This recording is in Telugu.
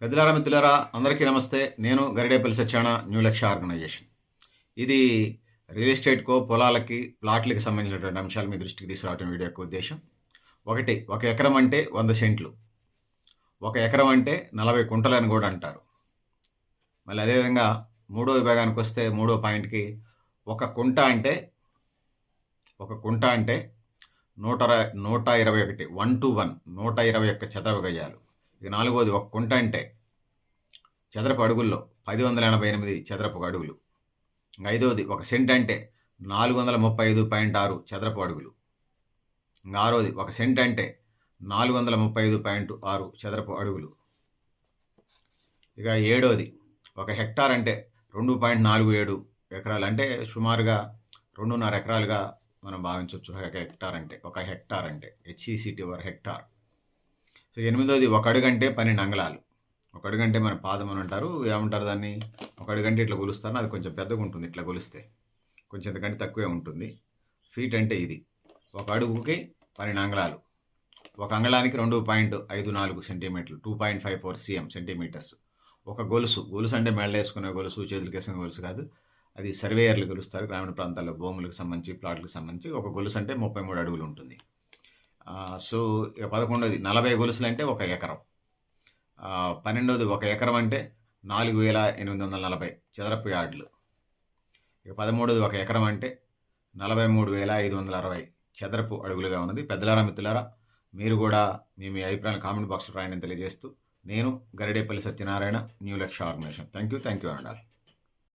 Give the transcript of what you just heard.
పెద్దలారా మిత్రులారా అందరికీ నమస్తే. నేను గరిడేపల్లి సత్యాన న్యూ లక్ష్య ఆర్గనైజేషన్. ఇది రియల్ ఎస్టేట్‌కో, పొలాలకి, ప్లాట్‌లకి సంబంధించినటువంటి అంశాలు మీ దృష్టికి తీసుకురావడం వీడియో యొక్క ఉద్దేశ్యం. ఒక ఎకరం అంటే 100 సెంట్లు. ఒక ఎకరం అంటే 40 కుంటలని కూడా అంటారు. మళ్ళీ అదేవిధంగా మూడో విభాగానికొస్తే మూడో పాయింట్‌కి ఒక కుంట అంటే 121 121 చదరపు గజాలు. ఇక నాలుగోది ఒక కుంట అంటే చదరపు అడుగుల్లో 1088 చదరపు అడుగులు. ఐదవది ఒక సెంట్ అంటే 435.6 చదరపు అడుగులు. ఆరోది ఒక సెంట్ అంటే 435.6 చదరపు అడుగులు. ఇక ఏడోది ఒక హెక్టార్ అంటే 2.47 ఎకరాలు, అంటే సుమారుగా 2.5 ఎకరాలుగా మనం భావించవచ్చు. ఒక హెక్టార్ అంటే HCCT ఓవర్ హెక్టార్. సో ఎనిమిదోది ఒక అడుగు అంటే 12 అంగుళాలు. ఒక అడుగు అంటే మన పాదం అని అంటారు, ఏమంటారు దాన్ని, ఒక అడుగు అంటే ఇట్లా కొలుస్తారు, అది కొంచెం పెద్దగా ఉంటుంది, ఇట్లా కొలిస్తే కొంచెం ఎందుకంటే తక్కువే ఉంటుంది. ఫీట్ అంటే ఇది ఒక అడుగుకి 12 అంగుళాలు. ఒక అంగుళానికి 2.54 సెంటీమీటర్లు, 2.54 cm సెంటీమీటర్స్. ఒక గొలుసు అంటే మెళ్ళ వేసుకునే గొలుసు, చేతులకు వేసుకునే గొలుసు కాదు, అది సర్వేయర్లు గొలుస్తారు గ్రామీణ ప్రాంతాల్లో భూములకు సంబంధించి, ప్లాట్లకు సంబంధించి. ఒక గొలుసు అంటే 33 అడుగులు ఉంటుంది. సో ఇక 11వది 40 గొలుసులు అంటే ఒక ఎకరం. 12వది ఒక ఎకరం అంటే 4840 చదరపు యార్డులు. ఇక 13వది ఒక ఎకరం అంటే 43560 చదరపు అడుగులుగా ఉన్నది. పెద్దలారా మిత్రులారా, మీరు కూడా మీ అభిప్రాయాలు కామెంట్ బాక్స్లో రాయని తెలియజేస్తూ, నేను గరిడేపల్లి సత్యనారాయణ, న్యూ లక్ష్య ఆర్గనైజేషన్. థ్యాంక్ యూ అనండి.